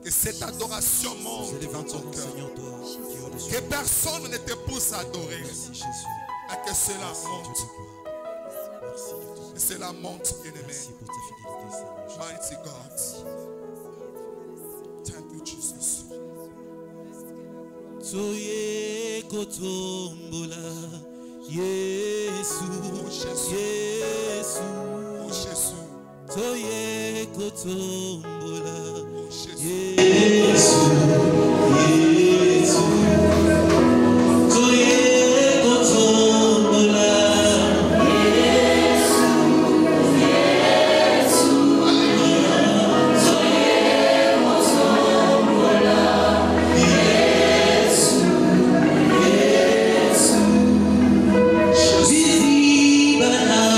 Que cette adoration monte dans ton cœur. Que personne ne te pousse à adorer. Mais que cela monte. Que cela monte, bien-aimé. Mighty God. Thank you, Jesus. Soye kotombola Yesu, Yesu, Jésus. Soye kotombola Jésus. Yesu, Yesu, Soye kotombola Yesu, Yesu, Alléluia, Soye kotombola Yesu, Yesu, Viva na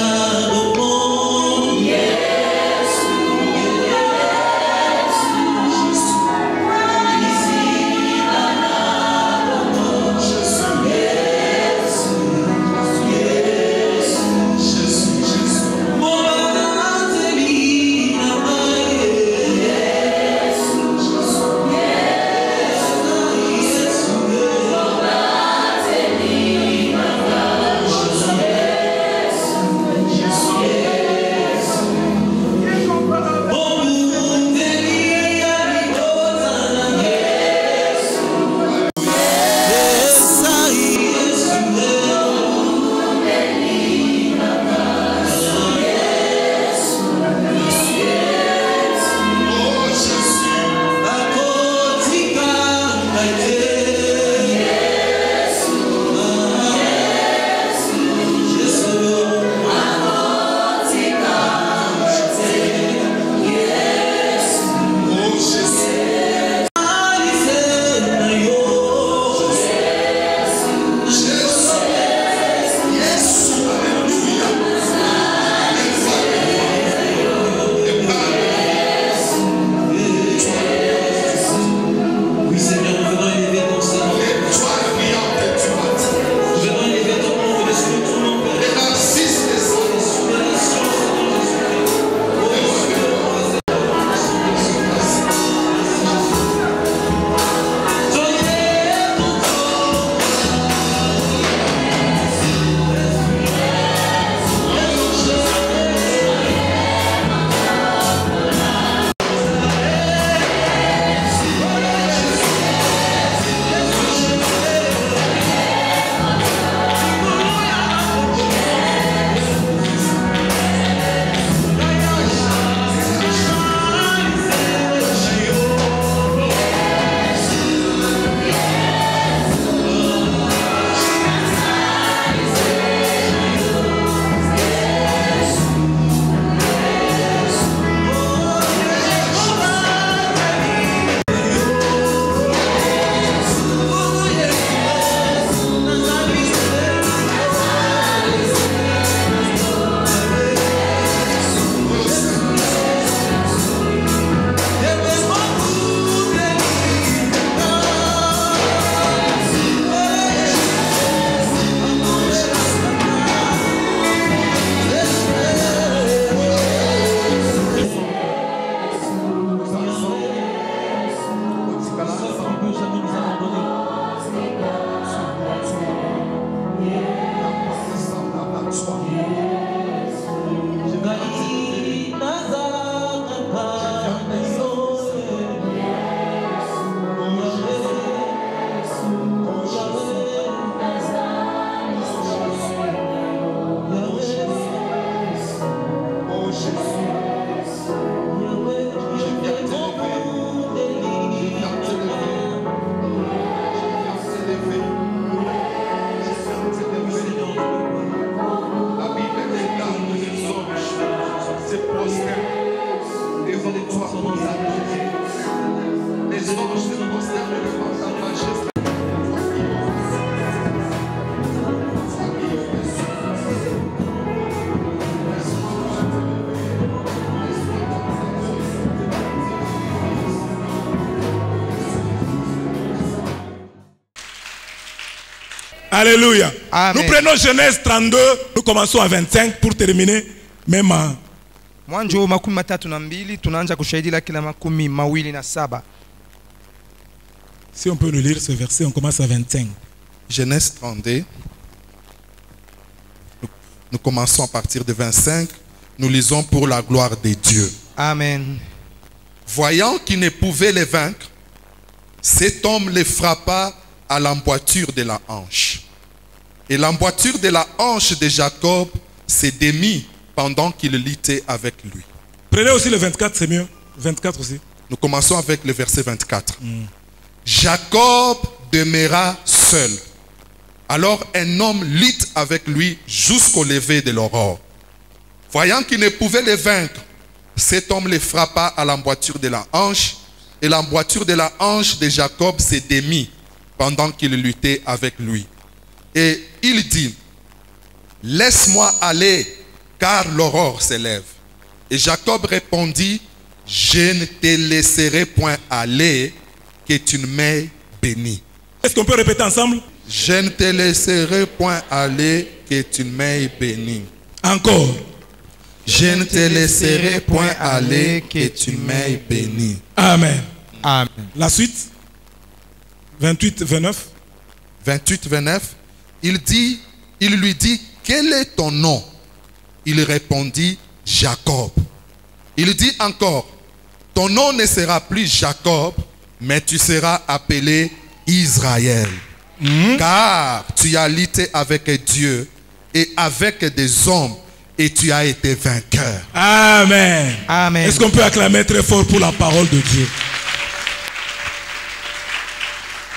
Alléluia. Amen. Nous prenons Genèse 32, nous commençons à 25 pour terminer même Mwanzo makumi matatu na mbili tunaanza kushahidi la kila makumi mawili na saba. Si on peut nous lire ce verset, on commence à 25. Genèse 32. Nous commençons à partir de 25. Nous lisons pour la gloire de Dieu. Amen. Voyant qu'il ne pouvait les vaincre, cet homme les frappa à l'emboîture de la hanche. Et l'emboîture de la hanche de Jacob s'est démise pendant qu'il luttait avec lui. Prenez aussi le 24, c'est mieux. 24 aussi. Nous commençons avec le verset 24. Jacob demeura seul. Alors un homme lutte avec lui jusqu'au lever de l'aurore. Voyant qu'il ne pouvait les vaincre, cet homme les frappa à l'emboîture de la hanche, et l'emboîture de la hanche de Jacob s'est démise pendant qu'il luttait avec lui. Et il dit, laisse-moi aller, car l'aurore s'élève. Et Jacob répondit, je ne te laisserai point aller, que tu ne m'aies béni. Est-ce qu'on peut répéter ensemble? Je ne te laisserai point aller, que tu ne m'aies béni. Encore. Je ne te laisserai point aller, que tu m'aies béni. Amen. Amen. La suite. 28, 29. 28, 29. Il lui dit, quel est ton nom? Il répondit, Jacob. Il dit encore, ton nom ne sera plus Jacob, mais tu seras appelé Israël. Car tu as lutté avec Dieu et avec des hommes, et tu as été vainqueur. Amen. Amen. Est-ce qu'on peut acclamer très fort pour la parole de Dieu?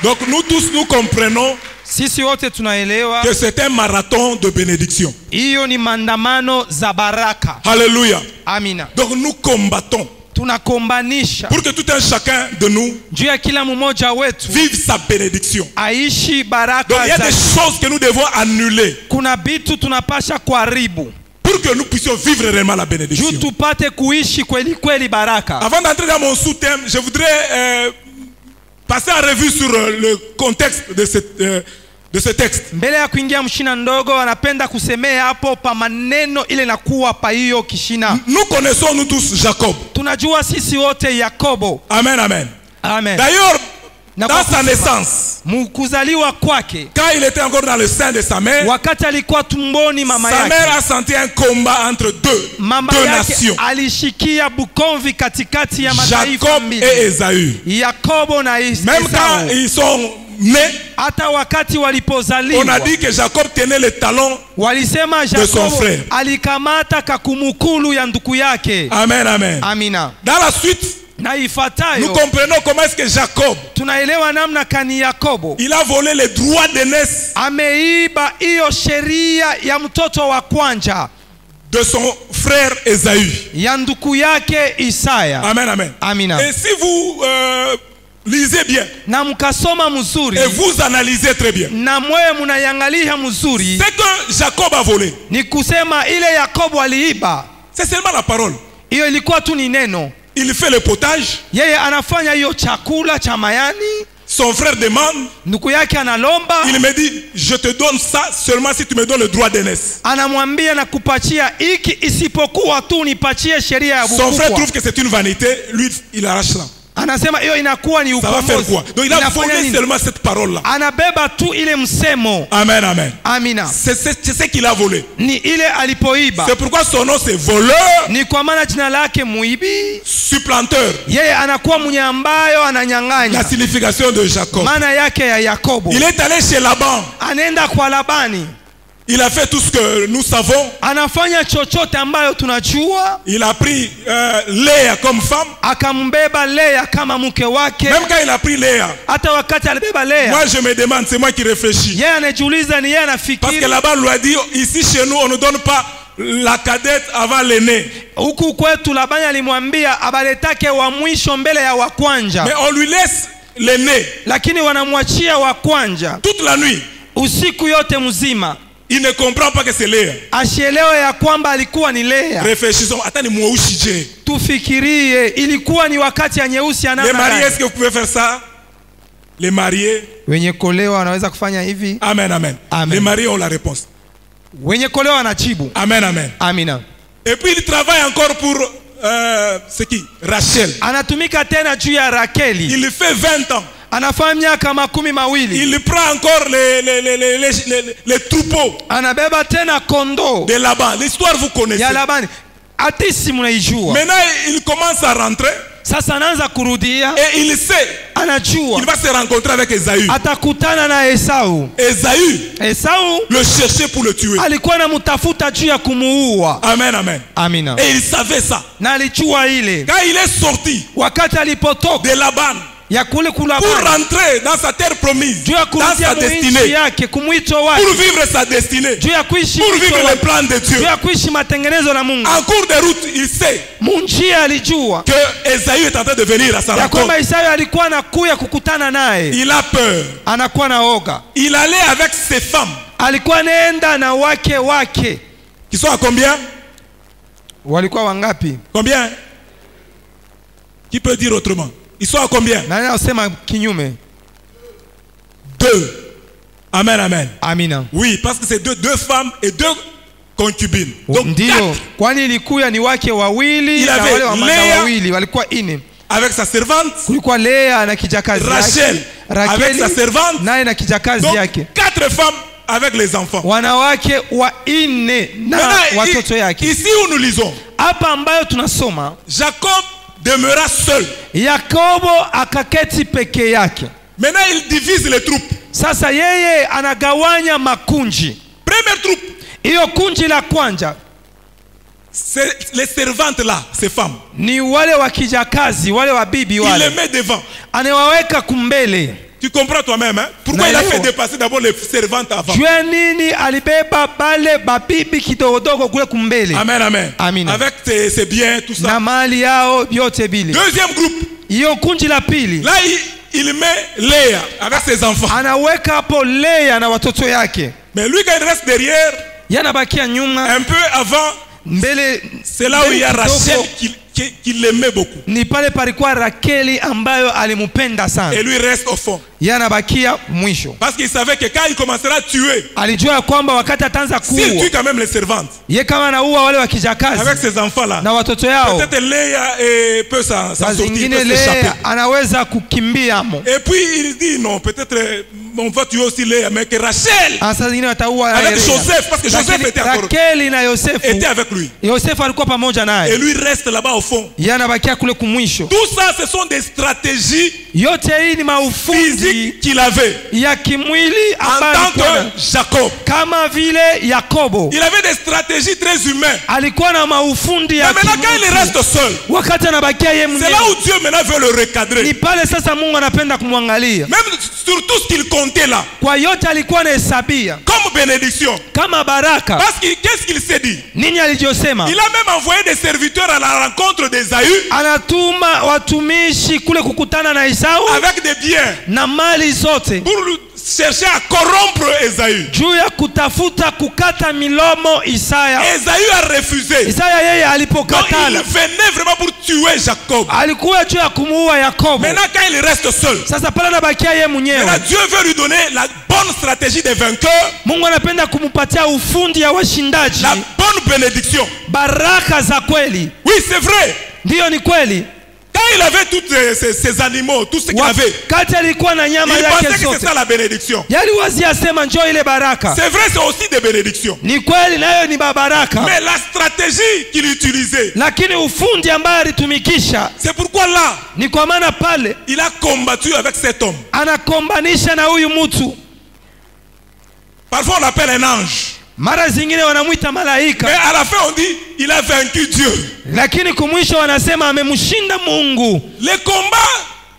Donc nous tous, nous comprenons Sisi wote tunaelewa que c'est un marathon de bénédiction. hiyo ni maandamano za baraka. Alléluia. Amina. Donc nous combattons Tunakombanisha pour que tout un chacun de nous juu ya kila mmoja wetu vive sa bénédiction. aishi Donc baraka il y a za. des choses que nous devons annuler Kuna vitu tunapasha kuharibu pour que nous puissions vivre réellement la bénédiction. juu tupate kuishi kweli kweli baraka. Avant d'entrer dans mon sous-thème, je voudrais passer en revue sur le contexte de ce texte. Mbele ya kuingia mshina ndogo anapenda kusemea hapo pa maneno ile nakuwa pa hiyo kishina. Nous connaissons nous tous Jacob. Tunajua sisi wote Yakobo. Amen, amen. Amen. D'ailleurs, Na dans kwa sa kusema, naissance, mkuzaliwa kwake, quand il était encore dans le sein de sa mère, wakati alikuwa tumboni mama sa mère yake, a senti un combat entre mama deux yake nations, alishikia bukomvi katikati ya mataifa Jacob mbili, et Ésaü. Yakobo na Même quand Esau. ils sont nés, Hata wakati on a walipozaliwa dit que Jacob tenait le talon. walisema son Yakobo frère. alikamata kakumukulu ya nduku yake. Amen, amen. Amina. Dans la suite, Na nous ifuatayo comprenons comment est-ce que Jacob, tunaelewa namna kani Yakobo il a volé les droits d'aînesse ameiba hiyo sheria ya mtoto wa kwanja de son frère Ésaü. ya nduku yake Isaya. Amen, amen. Amina. Et si vous lisez bien Na mkasoma mzuri et vous analysez très bien, na mwewe munayangalia mzuri, c'est que Jacob a volé. ni kusema ile Yakobo aliiba, C'est seulement la parole. hiyo ilikuwa tu ni neno. Il fait le potage. Yeye anafanya hiyo chakula cha mayani, Son frère demande. nduku yake analomba, Il me dit, je te donne ça seulement si tu me donnes le droit d'aînesse. anamwambia na kupatia iki isipokuwa tu nipatie sheria ya Son frère bukukwa. trouve que c'est une vanité. Lui, il arrache ça. Anasema hiyo inakuwa ni Ça va faire ukombozi. quoi? Donc il a Inafanya volé nini? seulement cette parole-là. Anabeba tu ile msemo. Amen, amen. Amina. C'est ce qu'il a volé. Ni ile alipoiba. C'est pourquoi son nom c'est voleur, Ni kwa maana jina lake muibi. supplanteur. Yeye anakuwa mwenye ambayo La ananyang'anya. signification de Jacob. Maana yake ya Yakobo. Il est allé chez Laban. Anaenda kwa Labani. Il a fait tout ce que nous savons. Anafanya chochote ambayo tunajua. Il a pris Léa comme femme. Akambeba Lea kama mke wake. Même quand il a pris Léa, Hata wakati alibeba Lea, moi je me demande, c'est moi qui réfléchis. yeye anajiuliza, ni yeye Parce que anafikiri Laban lui a dit, ici chez nous, on ne donne pas la cadette avant l'aîné. huku kwetu. Labani alimwambia abaletake wa mwisho mbele ya wa kwanja, Mais on lui laisse l'aîné lakini wanamwachia wa kwanja toute la nuit. usiku yote mzima. Il ne comprend pas que c'est Léa. Asielewe ya kwamba alikuwa ni Lea. Réfléchissons. Attends, moi aussi j'ai. Tufikirie, ilikuwa ni wakati ya nyeusi ya Les namna mariés, gani? est-ce que vous pouvez faire ça? Les mariés. Wenye kolewa wanaweza kufanya hivi. Amen, amen. Amen. Les mariés ont la réponse. Wenye kolewa wanajibu. Amen, amen. Amina. Et puis il travaille encore pour c'est qui? Rachel. Anatumika tena juu ya Rakeli. Il fait 20 ans. anafanya miaka 20. il prend encore les troupeaux Anabeba tena kondoo de Laban. L'histoire vous connaissez. ya Labani. Atisi mnaijua. Maintenant, il commence à rentrer Sasa anaanza kurudia. et il sait Anajua qu'il va se rencontrer avec Esaü. atakutana na Esau. Esau le cherchait pour le tuer. alikuwa anamtafuta juu ya kumuua. Amen, amen. Amina. Et il savait ça. Na alijua ile. Quand il est sorti Wakati alipotoka de Laban ya kule pour kula rentrer dans sa terre promise, juu ya dans kurudia sa mwinchi destinée, yake kumwito wake, pour vivre sa destinée, juu ya kuishi pour mwito vivre le wake, plan de Dieu. juu ya kuishi matengenezo na Mungu. En cours de route, il sait Munjia alijua que Esaü est en train de venir à sa ya rencontre. kwamba Isaya alikuwa anakuya kukutana naye. Il a peur. Anakuwa na oga. Il allait avec ses femmes. Alikuwa nenda na wake wake. Qui sont à combien? Walikuwa wangapi? Combien? Qui peut dire autrement? Ils sont à combien? Nani anasema kinyume? 2. Amen, amen. Amina. Oui, parce que c'est deux femmes et 2 concubines. Donc Ndio, 4 kwani ilikuwa ni wake wawili Il na avait wale wa mama Lea wawili walikuwa 4. avec sa servante, Kulikuwa Lea na kijakazi Rachel yake, avec sa servante. naye na kijakazi Donc yake, 4 femmes avec les enfants. wanawake 4 na watoto yake. Ici où nous lisons, Hapa ambayo tunasoma, Jacob demeura seul. Yakobo akaketi peke yake. Maintenant il divise les troupes. Sasa yeye anagawanya makunji. Première troupe, Hiyo kunji la kwanza c'est les servantes là, ces femmes. ni wale wa kijakazi, wale wa bibi Il wale. les met devant. Anawaweka kumbele. Tu comprends toi-même, hein? Pourquoi il a Naelewa. fait dépasser d'abord les servantes avant? Jua nini alibeba bale babibi kidogodogo kule kumbele. Amen, amen. Amina. Avec ses biens, tout ça. Na mali yao vyote bile. Deuxième groupe, Hiyo kunji la pili là il met Léa avec ses enfants. anaweka hapo Lea na watoto yake. Mais lui quand il reste derrière, Yanabakia nyuma un peu avant, mbele. c'est là où il y a mbele Rachel kidogo, qui l'aimait beaucoup. ni pale palikuwa Rakeli ambayo alimupenda sana. Et lui reste au fond. Yanabakia mwisho. Parce qu'il savait que quand il commencera à tuer, Alijua ya kwamba wakati ataanza s'il kuua, tue quand même les servantes, ye kama anaua wale wa avec kijakazi ses enfants là, na watoto yao, peut-être Léa peut s'en saa sortir, zingine peut s'échapper. Lea anaweza kukimbia mo. Et puis il dit non, peut-être on va tuer aussi Léa, mais que Rachel, Saa zingine wataua avec Lea. Joseph, parce que Joseph Lakini était encore Rakeli na Yosefu, était avec lui. Yosefu alikuwa pamoja Et naye. lui reste là-bas au fond. Yanabakia kule kumwisho. Tout ça, ce sont des stratégies Yote hii ni maufundi physiques qu'il avait ya kimwili en ambayo tant alikuwa na- que Jacob. kama vile Yakobo Il avait des stratégies très humaines. alikuwa na maufundi Mais ya maintenant, quand il kimutu. reste seul, Wakati anabakia yeye c'est là mwenyewe, où Dieu maintenant veut le ni recadrer. pale sasa Mungu anapenda kumwangalia Même sur tout ce qu'il comptait là, kwa yote alikuwa anahesabia comme bénédiction. kama baraka. Parce que qu'est-ce qu'il s'est dit? Nini alivyosema? Il a même envoyé des serviteurs à la rencontre d'Ésaü Anatuma watumishi kule kukutana na Esau avec des biens na mali zote pour chercher à corrompre Ésaü. juu ya kutafuta kukata milomo Isaya. Ésaü a refusé. Isaya yeye Donc il alipokatala, venait vraiment pour tuer Jacob. alikuwa juu ya kumuua Yakobo. Maintenant, quand il reste seul, Sasa pale anabakia yeye mwenyewe, maintenant Dieu veut lui donner la bonne stratégie des vainqueurs, Mungu anapenda kumupatia ufundi ya washindaji, la bonne bénédiction. baraka za kweli. Oui, c'est vrai. Ndiyo, ni kweli. Quand il avait tous ces animaux, tout ce qu'il avait, Wakati alikuwa na nyama il yake pensait que c'est zote, ça la bénédiction. yaliwazia sema njoo ile baraka. C'est vrai, c'est aussi des bénédictions. Ni kweli, nayo ni baraka, Mais la stratégie qu'il utilisait, lakini ufundi ambaye alitumikisha, c'est pourquoi là, ni kwa maana pale il a combattu avec cet homme. anakombanisha na huyu mtu. Parfois on l'appelle un ange. Mara zingine wanamwita Mais malaika, à la fin on dit, il a vaincu Dieu. lakini kumwisho wanasema amemshinda Mungu. Les combats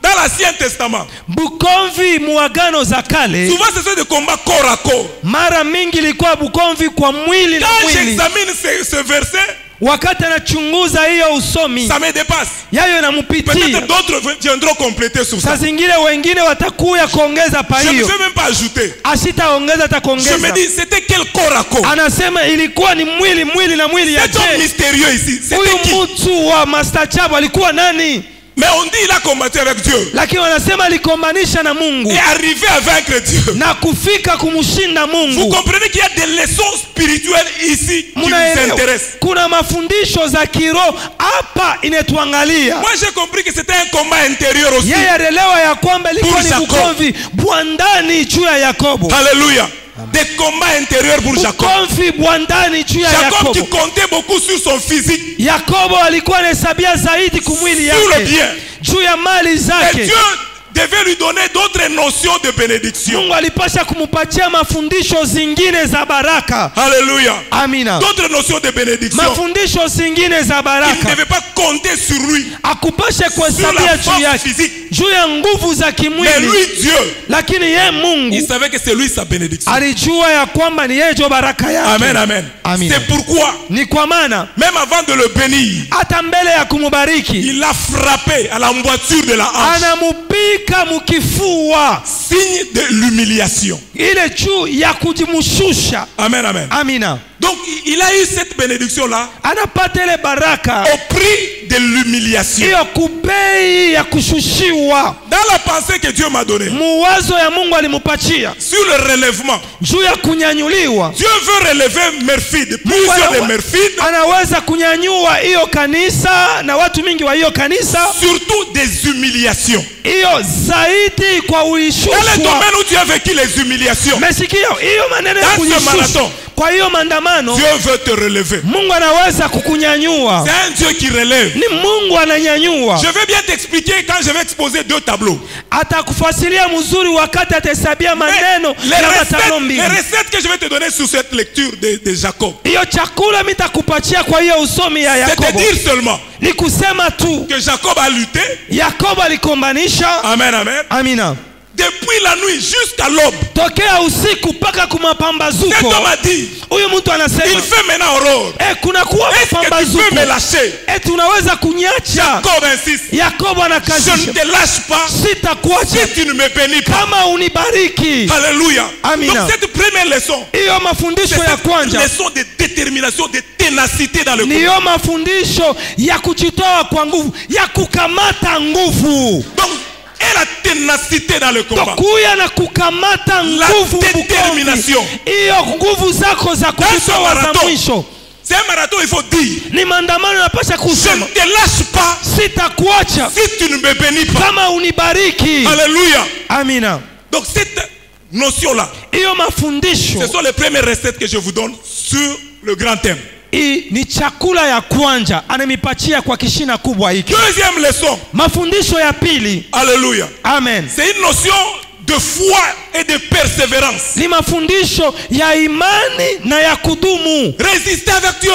dans l'Ancien Testament, Bukomvi muagano za kale souvent ce sont des combats corps à corps. mara mingi ilikuwa bukomvi kwa mwili na Quand mwili. j'examine ce verset, Wakati anachunguza hiyo usomi, ça me dépasse. yayo inamupitia. Peut-être d'autres viendront compléter sur Saa ça. zingine wengine watakuya kuongeza pa Je ne hiyo, vais même pas ajouter. asitaongeza Je me atakuongeza. dis, c'était quel corps à corps? Anasema ilikuwa ni mwili na mwili ya Cet homme je. mystérieux ici, Huyu c'était qui? mtu wa mastachabu alikuwa nani? Mais on dit il a combattu avec Dieu. lakini wanasema alikombanisha na Mungu Et arrivé à vaincre Dieu. na kufika kumshinda Vous Mungu. comprenez qu'il y a des leçons spirituelles ici qui nous Munaelewa, intéressent. kuna mafundisho za kiroho hapa inetuangalia. Moi j'ai compris que c'était un combat intérieur aussi. Yeye alielewa ya kwamba ilikuwa Pour ni Jacob. ugomvi bwa ndani juu ya Yakobo. Alléluia. Des combats intérieurs pour Jacob. Ugomvi bwa ndani juu ya Jacob qui Yakobo. comptait beaucoup sur son physique, Yakobo alikuwa anahesabia zaidi kumwili sur le yake bien. juu ya mali Et zake. Dieu devait lui donner d'autres notions de bénédiction. Mungu alipasha kumupatia mafundisho zingine za baraka. Alléluia. Amina. D'autres notions de bénédiction. Mafundisho zingine za Il ne baraka. devait pas compter sur lui, Akupashe sur kuhesabia la juu force yake physique. juu ya nguvu za Mais kimwili, lui, Dieu, lakini ye il Mungu savait que c'est lui sa bénédiction. alijua ya kwamba ni yeye ndio baraka yake. Amen, amen. Amen. C'est pourquoi, Ni kwa maana même avant de le bénir, hata mbele ya kumubariki il l'a frappé à l'emboîture de la hanche. anamupika mukifua, Signe de l'humiliation. ile juu ya kujimushusha. Amen, amen. Amina. Donc, il a eu cette bénédiction-là Anapata ile baraka au prix de l'humiliation. hiyo kubei ya kushushiwa. Dans la pensée que Dieu m'a donnée, Muwazo ya Mungu alimupatia sur le relèvement, juu ya kunyanyuliwa. Dieu veut relever Murphide, Mungu plusieurs de Murphide, anaweza kunyanyua hiyo kanisa na watu mingi wa hiyo kanisa, surtout des humiliations. hiyo zaidi kwa Dans le ulishushwa. domaine où tu as vécu les humiliations, Mesikio hiyo maneno ya Dans ce kujishusha. marathon, Kwa hiyo maandamano Dieu veut te relever. Mungu anaweza kukunyanyua. C'est un Dieu qui relève. Ni Mungu ananyanyua. Je vais bien t'expliquer quand je vais exposer 2 tableaux. Atakufasiria mzuri wakati atahesabia maneno Mais na matablo les mbili. recettes que je vais te donner sur cette lecture de Jacob, Hiyo chakula mitakupatia kwa hiyo usomi ya c'est de Yakobo. dire seulement Ni kusema tu que Jacob a lutté. Yakobo alikombanisha. Amen, amen. Amina. Depuis la nuit jusqu'à l'aube. Tokea usiku mpaka Cet kumapambazuko. homme a dit, Huyu mtu anasema il fait maintenant aurore. kuna kuwa Est-ce que tu mapambazuko. peux me lâcher? Eti unaweza kunyacha. Jacob insiste. Yakobo Je ne anakazisha. te lâche pas Sitakuacha si tu ne me bénis pas. kama unibariki. Alléluia. Amina. Donc cette première leçon, Hiyo c'est mafundisho ya cette kwanza leçon de détermination, de ténacité dans le combat. niyo mafundisho ya kujitoa kwa nguvu, ya kukamata nguvu. Donc, et la ténacité dans le combat. Kuya na kukamata La nguvu détermination. bukombi. Hiyo nguvu zako za Dans ce kujitoa za marathon, mwisho. c'est un marathon, il faut dire, Ni maandamano napasha je ne kusema te lâche pas sitakuacha si tu ne me bénis pas. kama unibariki. Alléluia. Amina. Donc cette notion-là, Hiyo mafundisho ce sont les premières recettes que je vous donne sur le grand thème. hii ni chakula ya kwanza anamipatia kwa kishina kubwa hiki. Deuxième leçon, Mafundisho ya pili. alléluia, Amen. c'est une notion de foi et de persévérance. Ni mafundisho ya imani na ya kudumu. Résister avec Dieu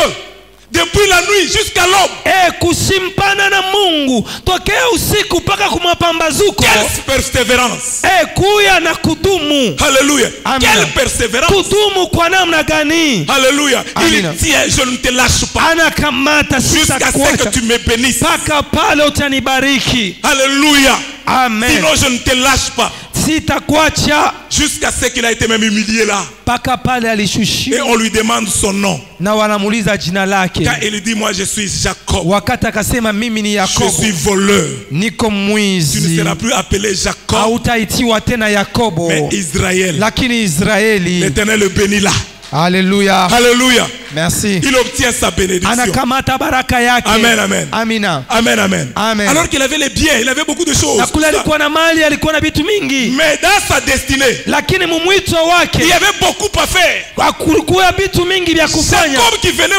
depuis la nuit jusqu'à l'aube. Kusimpana na Mungu tokea usiku mpaka kumapambazuko. Quelle persévérance. Kuya na kudumu. Alléluia. Amen. Quelle persévérance. Kudumu kwa namna gani? Alléluia. Amina. Il tient, je ne te lâche pas Anakamata jusqu'à ce que sitakuacha tu me bénisses. mpaka pale utanibariki. Alléluia. Amen. Sinon je ne te lâche pas Sitakuacha jusqu'à ce qu'il a été même humilié là. mpaka pale Et alishushiwa on lui demande son nom. na wanamuuliza jina lake. Quand il dit moi je suis Jacob, Wakati akasema mimi ni je Yakobo, suis voleur, niko tu ne mwizi, seras plus appelé Jacob hautaitiwa tena Yakobo mais Israël. lakini Israeli. L'Éternel le bénit là. Haleluya. Alléluia. Merci. Il obtient sa bénédiction. Anakamata baraka yake. Amen, amen. Amina. Amen, amen. Amen. Alors qu'il avait les biens, il avait beaucoup de choses. Na kule alikuwa na mali, alikuwa na vitu mingi, Mais dans sa destinée, lakini mumwito il wake y avait beaucoup à faire. kulikuwa vitu mingi vya kufanya. Jacob qui venait,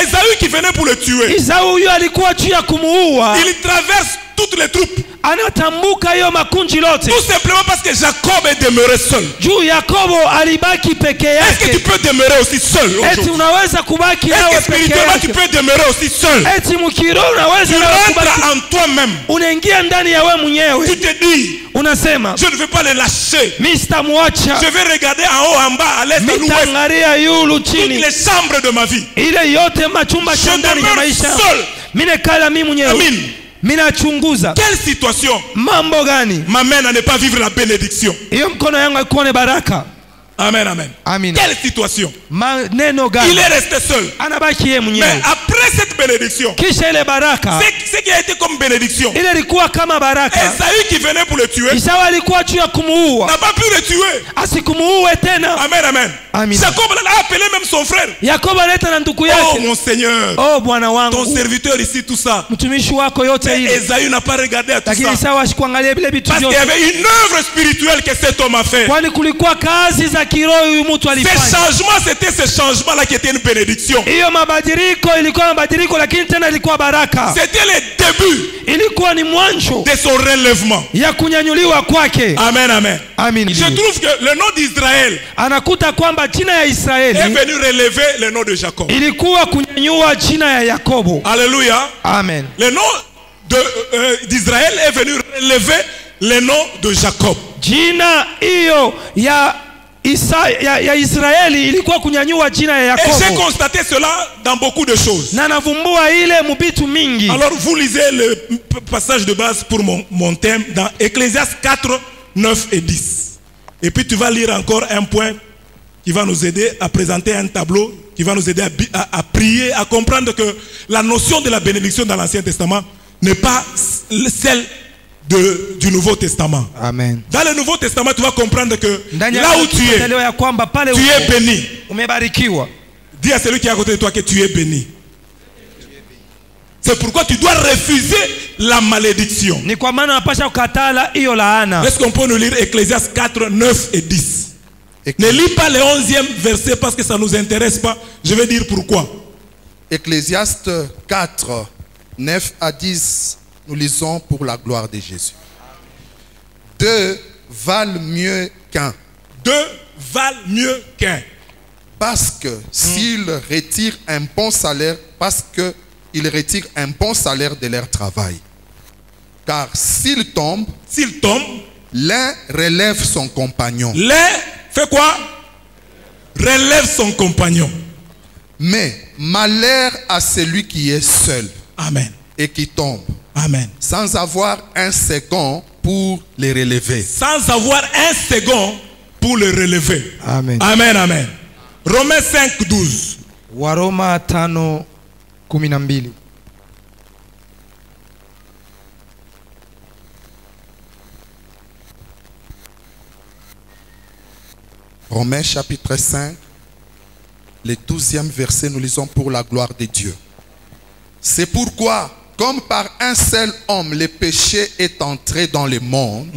Esaü qui venait pour le tuer. Isau huyo alikuwa juu ya kumuua, Il traverse toutes les troupes. anatambuka hiyo makunji lote Tout simplement parce que Jacob est demeuré seul. juu Yakobo alibaki peke Est-ce que tu yake. peux demeurer aussi seul Eti aujourd'hui? unaweza kubaki Est-ce nawe que peke spirituellement tu yake? peux demeurer aussi seul? Eti mkiroho Tu unaweza nawe kubaki, rentres en toi-même. unaingia ndani ya wewe Tu mwenyewe, te dis, unasema je ne vais pas les lâcher. mimi sitamwacha, Je vais regarder en haut, en bas, à l'est, à l'ouest, mitangalia yulu toutes chini, les chambres de ma vie. ile yote machumba Je cha ndani ya demeure maisha. seul. Mimi nekala mimi mwenyewe, Amen. mimi nachunguza Quelle situation mambo gani m'amène à ne pas vivre la bénédiction? hiyo mkono yangu ikuone baraka. Amen, amen. Amina. Quelle situation? Maneno Il gani? est resté seul. Anabaki yeye Mais mwenyewe, après Après cette bénédiction, kisha ile baraka ce qui a été comme bénédiction, ile ilikuwa kama baraka. Esaü qui venait pour le tuer Esau alikuwa juu ya kumuua, n'a pas pu le tuer. asikumuue tena. Amen, amen. Amen. Jacob a appelé même son frère. Yakobo aleta na ndugu Oh yake, mon Seigneur, oh bwana ton wangu, serviteur ici, tout ça. mtumishi wako yote Mais ile. Esaü n'a pas regardé à tout Lakini ça. Esau ashikuangalia vile vitu Parce qu'il y vyote, avait une œuvre spirituelle que cet homme a fait. kwani kulikuwa kazi za kiroho huyu mtu Ces alifanya. changements, c'était ce changement-là qui était une bénédiction. Hiyo mabadiliko ilikuwa mabadiliko, lakini tena ilikuwa baraka. C'était le début Ilikuwa ni mwanzo de son relèvement. ya kunyanyuliwa kwake. Amen, amen. Amen. Je trouve que le nom d'Israël Anakuta kwamba jina ya est Israeli venu relever le nom de Jacob. ilikuwa kunyanyua jina ya Yakobo. Alléluia. Amen. Le nom d'Israël est venu relever le nom de Jacob. Jina hiyo ya Israeli ilikuwa kunyanyua jina ya Et j'ai Yakobo. constaté cela dans beaucoup de choses. Na navumbua ile mubitu mingi. Alors vous lisez le passage de base pour mon thème dans Ecclésiaste 4, 9 et 10. Et puis tu vas lire encore un point qui va nous aider à présenter un tableau, qui va nous aider à prier, à comprendre que la notion de la bénédiction dans l'Ancien Testament n'est pas celle du Nouveau Testament. Amen. Dans le Nouveau Testament, tu vas comprendre que Ndani là où tu es béni. Umebarikiwa. Dis à celui qui est à côté de toi que tu es béni. C'est pourquoi tu dois refuser la malédiction. Ni kwa maana unapaswa kukatala hiyo laana. Est-ce qu'on peut nous lire Ecclésiaste 4, 9 et 10? Ne lis pas le 11e verset parce que ça ne nous intéresse pas. Je vais dire pourquoi. Ecclésiaste 4, 9 à 10, nous lisons pour la gloire de Jésus. 2 valent mieux qu'un. 2 valent mieux qu'un. Parce que s'ils retirent un bon salaire, ils retirent un bon salaire de leur travail. Car s'ils tombent, l'un relève son compagnon. L'un fait quoi? Relève son compagnon. Mais malheur à celui qui est seul. Amen. Et qui tombe. Amen. Sans avoir un second pour les relever. Sans avoir un second pour le relever. Amen. Amen, amen. Romains 5, 12. Waroma 5:12. Romains chapitre 5, le 12e verset, nous lisons pour la gloire de Dieu. C'est pourquoi, comme par un seul homme, le péché est entré dans le monde,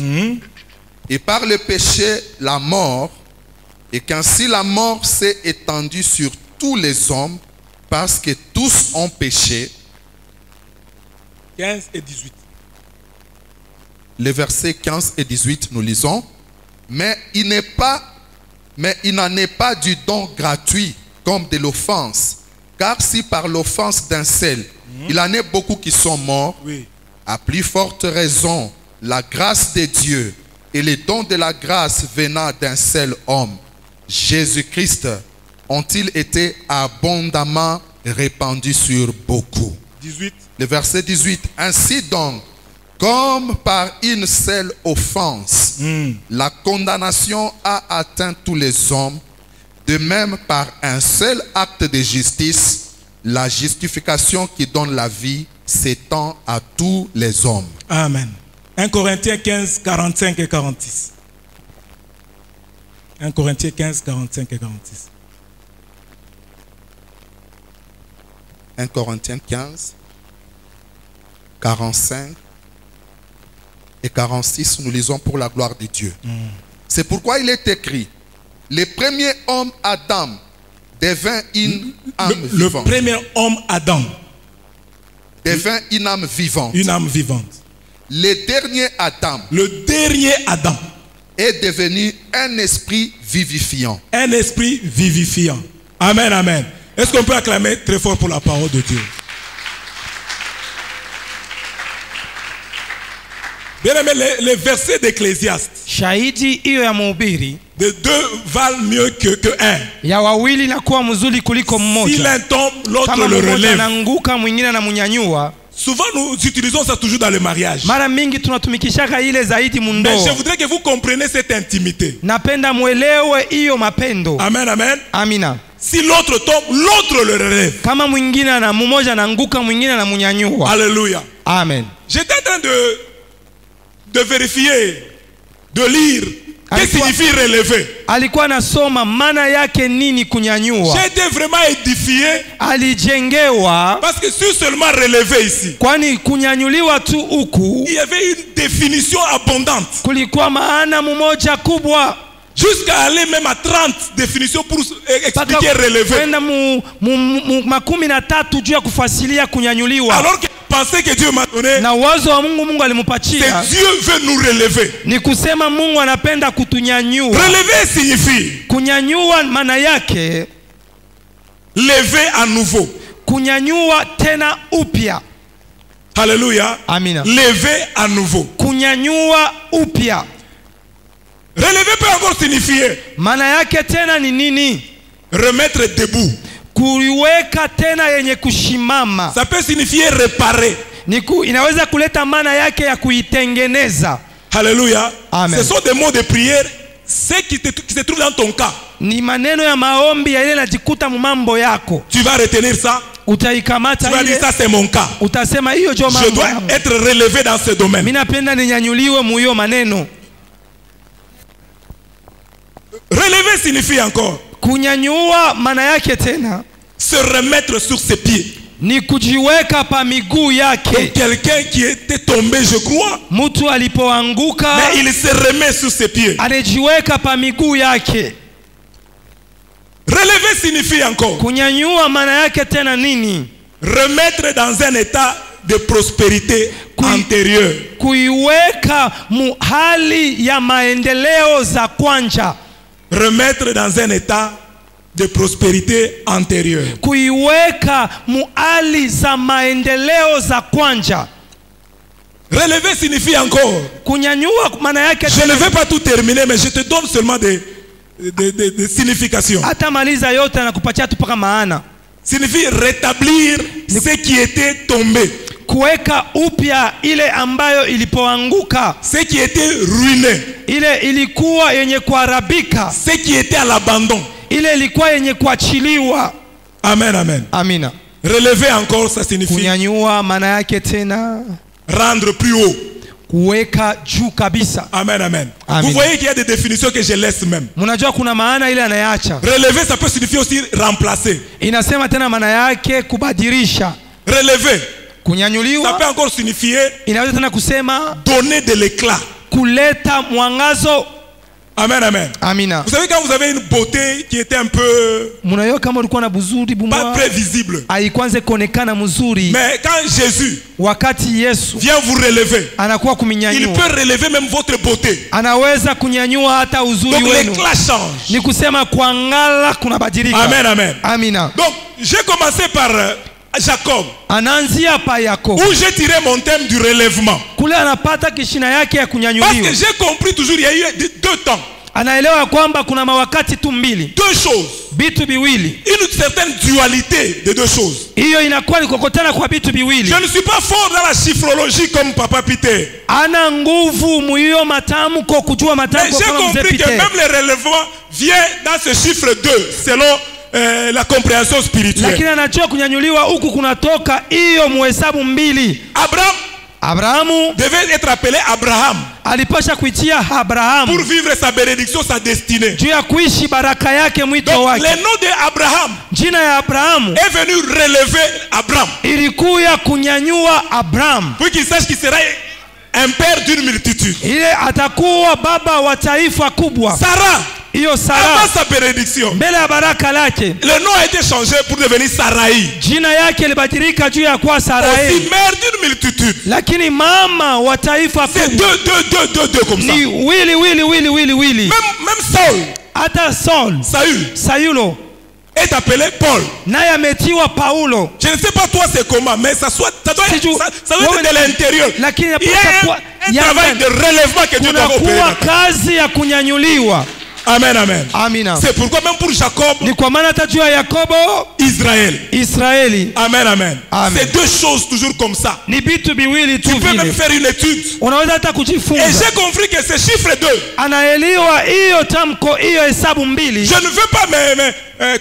et par le péché, la mort, et qu'ainsi la mort s'est étendue sur tous les hommes, parce que tous ont péché. 15 et 18. Les versets 15 et 18, nous lisons. Mais il n'en est pas du don gratuit comme de l'offense. Car si par l'offense d'un seul, il en est beaucoup qui sont morts, à plus forte raison, la grâce de Dieu et les dons de la grâce venant d'un seul homme, Jésus-Christ, ont-ils été abondamment répandus sur beaucoup. 18. Le verset 18. Ainsi donc, comme par une seule offense, la condamnation a atteint tous les hommes, de même par un seul acte de justice, la justification qui donne la vie s'étend à tous les hommes. Amen. 1 Corinthiens 15, 45 et 46. 1 Corinthiens 15, 45 et 46. 1 Corinthiens 15, 45 et 46, nous lisons pour la gloire de Dieu. C'est pourquoi il est écrit, le premier homme Adam devint une âme vivante. Le premier homme Adam devint une âme vivante. Une âme vivante. Le dernier Adam est devenu un esprit vivifiant. Un esprit vivifiant. Amen, amen. Est-ce qu'on peut acclamer très fort pour la parole de Dieu? Bien aimé, les versets d'Ecclésiaste. Shahidi hiyo ya mhubiri. De 2 valent mieux que 1. Ya wawili na kuwa mzuri kuliko mmoja. Si l'un tombe, l'autre kama le relève. mmoja anaanguka mwingine anamunyanyua. Souvent nous utilisons ça toujours dans le mariage. Mara mingi tunatumikishaka ile zaidi mundoa. Mais je voudrais que vous compreniez cette intimité. Napenda muelewe hiyo mapendo. Amen, amen. Amina. Si l'autre tombe, l'autre le relève. Kama mwingine na mmoja anaanguka, mwingine anamunyanyua. Alléluia. Amen. J'étais en train de vérifier, de lire. Qu'est-ce que signifie relever? Alikuwa nasoma maana yake nini kunyanyua. J'ai été vraiment édifié. Alijengewa. Parce que si seulement relever ici, kwani kunyanyuliwa tu huku, il y avait une définition abondante. Kulikuwa maana mmoja kubwa. Jusqu'à aller même à 30 définitions pour expliquer relever. Kwenda makumi na tatu juu ya kufasilia kunyanyuliwa. Alors que pensez que Dieu m'a donné, na wazo wa Mungu alimupatia, Dieu veut nous relever. Ni kusema Mungu anapenda kutunyanyua. Relever signifie kunyanyua, maana yake lever à nouveau, kunyanyua tena upya. Alléluia. Amina. Lever à nouveau, kunyanyua upya. Relever peut encore signifier maana yake tena ni nini? Remettre debout. Kuiweka tena yenye kushimama. Ça peut signifier réparer. Inaweza kuleta maana yake ya kuitengeneza. Alléluia. Amen. Ce sont des mots de prière, ceux qui se trouvent dans ton cas. Ni maneno ya maombi ya ile najikuta mambo yako. Tu vas retenir ça. Utaikamata tu vas dire ça, c'est mon cas. Utasema hiyo jo mambo. Je dois être relevé dans ce domaine. Mimi napenda ninyanyuliwe mu hiyo maneno. Relever signifie encore kunyanyua, maana yake tena se remettre sur ses pieds. Ni kujiweka pa miguu yake. Comme quelqu'un qui était tombé, je crois. Mtu alipoanguka, mais il se remet sur ses pieds. Anajiweka pa miguu yake. Relever signifie encore kunyanyua, maana yake tena nini? Remettre dans un état de prospérité antérieure. Kuiweka hali ya maendeleo za kwanja. Remettre dans un état de prospérité antérieure. Kuiweka hali za maendeleo za kwanja. Relever signifie encore kunyanyua, maana yake je ne vais pas tout terminer, mais je te donne seulement des significations. Hata maliza yote na kupatia tu paka maana. Signifie rétablir ce qui était tombé. Kuweka upya ile ambayo ilipoanguka. Ce qui était ruiné. Ile ilikuwa yenye kuharibika. Ce qui était à l'abandon. Ile ilikuwa yenye kuachiliwa. Amen, amen. Amina. Relever encore, ça signifie kunyanyua, maana yake tena rendre plus haut. Kuweka juu kabisa. Amen, amen. Amen. Vous voyez qu'il y a des définitions que je laisse même. Mnajua kuna maana ile anayacha. Relever, ça peut signifier aussi remplacer. Inasema tena maana yake kubadilisha. Relever, kunyanyuliwa, ça peut encore signifier inaweza tena kusema donner de l'éclat. Kuleta mwangazo. Amen, amen. Amina. Vous savez, quand vous avez une beauté qui était un peu pas très visible, mais quand Jésus vient vous relever, il peut relever même votre beauté. Donc l'éclat change. Amen, amen. Amina. Donc j'ai commencé par Jacob, où j'ai tiré mon thème du relèvement. Parce que j'ai compris toujours il y a eu deux temps. Deux choses. Une certaine dualité de deux choses. Je ne suis pas fort dans la chiffrologie comme Papa Peter. Mais j'ai compris que même le relèvement vient dans ce chiffre 2 selon la compréhension spirituelle. Abraham devait être appelé Abraham pour vivre sa bénédiction, sa destinée. Donc le nom d'Abraham est venu relever Abraham pour qu'il sache qu'il sera un père d'une multitude. Sarah, avant sa bénédiction, le nom a été changé pour devenir Sarai. Aussi mère d'une multitude. C'est deux comme ça. Même Saül est appelé Paul. Je ne sais pas toi c'est comment, mais ça doit être de l'intérieur. Il y a un travail de relèvement que Dieu doit opérer. Amen, amen. Amina. C'est pourquoi même pour Jacob, Ni kwa maana hata juu ya Yakobo, Israël. Israeli, Amen, amen. Amen. C'est deux choses toujours comme ça. ni vitu viwili tu Tu peux même vile. faire une étude. Unaweza hata Et kujifunza. j'ai compris que ce chiffre 2, Anaelewa hiyo tamko, hiyo hesabu mbili. je ne veux pas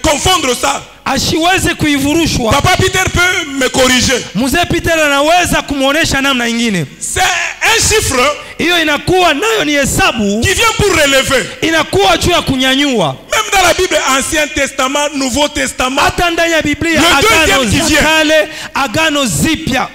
confondre ça. Asiweze kuivurushwa. Papa Peter peut me corriger. Mzee Peter anaweza kumuonesha namna nyingine. C'est un chiffre Hiyo inakuwa nayo ni hesabu, qui vient pour relever. inakuwa juu ya kunyanyua. Même dans la Bible, Ancien Testament, Nouveau Testament, Hata ndani ya Biblia, Le agano deuxième qui za vient. kale, agano zipya,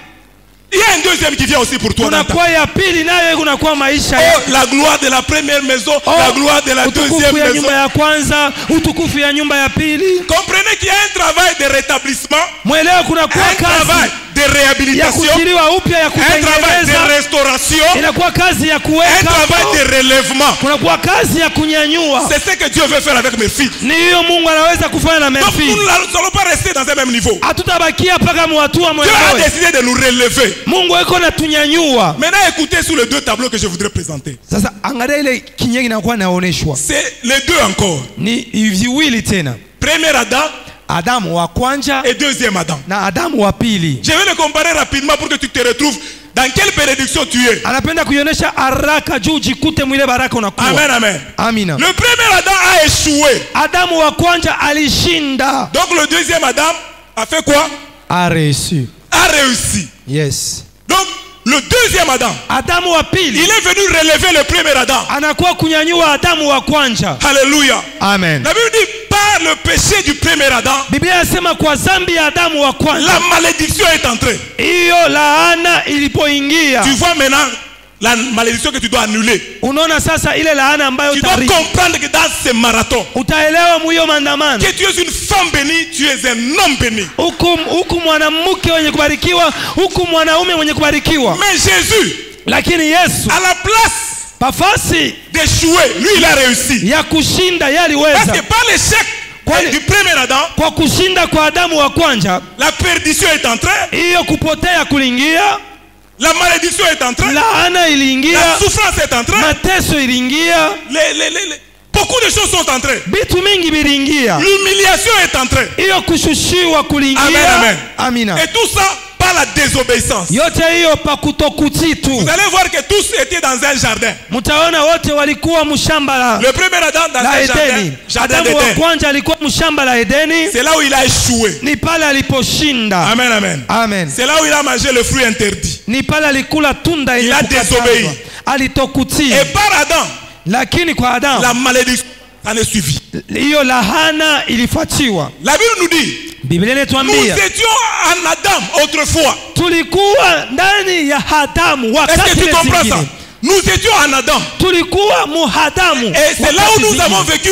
il y a un deuxième qui vient aussi pour toi. Nathan. kunakuwa ya pili, nayo kunakuwa maisha Oh, ya la gloire de la première maison, la gloire de la utukufu deuxième ya maison. nyumba ya kwanza, utukufu ya nyumba ya pili. Comprenez qu'il y a un travail de rétablissement, Mwelewe kunakuwa un travail kazi de ya réhabilitation, kutiliwa upya, ya un travail de kutengeneza, restauration, inakuwa kazi ya un kuweka, travail de relèvement. kunakuwa kazi ya kunyanyua. C'est ce que Dieu veut faire avec mes filles. Ni hiyo Mungu anaweza kufanya na Donc nous Memphis. n'allons pas rester dans un même niveau. Hatutabakia mpaka muhatua Dieu a mwenyewe. décidé de nous relever. Mungu iko na tunyanyua. Maintenant, écoutez sur les deux tableaux que je voudrais présenter. Sasa angalia ile kinyegi inakuwa naoneshwa. C'est les deux encore. Ni viwili tena. Premier Adam Adamu wa kwanza et deuxième Adam. na Adamu wa pili. Je vais les comparer rapidement pour que tu te retrouves dans quelle bénédiction tu es. Anapenda kuionyesha haraka juu jikute mwile baraka unakuwa. Amen, amen. Amina. Le premier Adam a échoué. Adamu wa kwanza alishinda. Donc le deuxième Adam a fait quoi? A réussi. A réussi. Yes. Donc le deuxième Adam, Adamu wa il pili est venu relever le premier Adam. anakuwa kunyanyua Adamu wa kwanza. Alléluia. Amen. La Bible dit par le péché du premier Adam, Biblia inasema kwa dhambi ya Adamu wa kwanza, la malédiction est entrée. hiyo laana ilipoingia. Tu vois maintenant la malédiction que tu dois annuler. Unaona sasa ile laana ambayo Tu dois comprendre que dans ce marathon, utaelewa mwiyo maandamano. que tu es une femme bénie, tu es un homme béni. Huku mwanamke mwenye kubarikiwa, huku mwanaume mwenye kubarikiwa. Mais Jésus, Lakini Yesu à la place pafasi d'échouer, lui il a réussi. ya kushinda Parce yaliweza. que par l'échec du premier Adam, Kwa kushinda kwa Adamu wa kwanza, la perdition est entrée, hiyo kupotea kuliingia, la malédiction est entrée, laana iliingia, la souffrance est entrée, mateso iliingia, beaucoup de choses sont entrées. vitu mingi viliingia, L'humiliation est entrée. hiyo kushushiwa Amen, kuliingia. amen. Amina. Et tout ça par la désobéissance. Yote hiyo pa kutokutii tu. Vous allez voir que tous étaient dans un jardin. Mtaona wote walikuwa mshamba la Le premier Adam dans la un Edeni. jardin Adamu wa d'Éden. kwanza alikuwa mshamba la Edeni, C'est là où il a échoué. ni pale aliposhinda. Amen, amen. Amen. C'est là où il a mangé le fruit interdit. Ni pale alikula tunda Il ile a kukatazwa. désobéi. Alitokutii. Et par Adam, Lakini kwa Adamu la malédiction en est suivie. hiyo lahana ilifuatiwa. La Bible nous dit, Biblia nous inatuambia étions en Adam autrefois. tulikuwa ndani ya Adamu Est-ce wakati que tu ile comprends zingine. ça? Nous étions en Adam. Tulikuwa muhadamu. Et c'est là où wakati nous zingine. avons vécu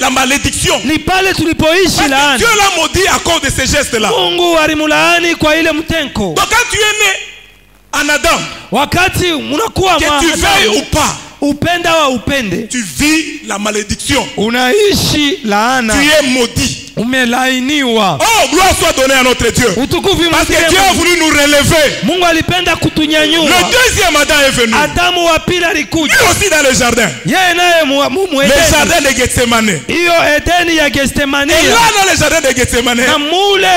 la malédiction. Ni pale tulipoishi Parce que laana. Dieu l'a maudit à cause de ces gestes-là. Mungu alimulaani kwa ile mtenko. Donc quand tu es né en Adam, Wakati unakuwa que tu veuilles ou pas, upenda wa upende, tu vis la malédiction. unaishi laana, Tu es maudit. umelainiwa. Oh, gloire soit donnée à notre Dieu. Utukufu Parce que imrudie Dieu a Mungu. voulu nous relever. Mungu alipenda kutunyanyua. Le deuxième Adam est venu. Adamu wa pili alikuja, Lui aussi dans le jardin. yeye naye Le Edeni. jardin de Gethsemane. Hiyo Edeni ya Et Gethsemania, là, dans le jardin de Gethsemane, na mule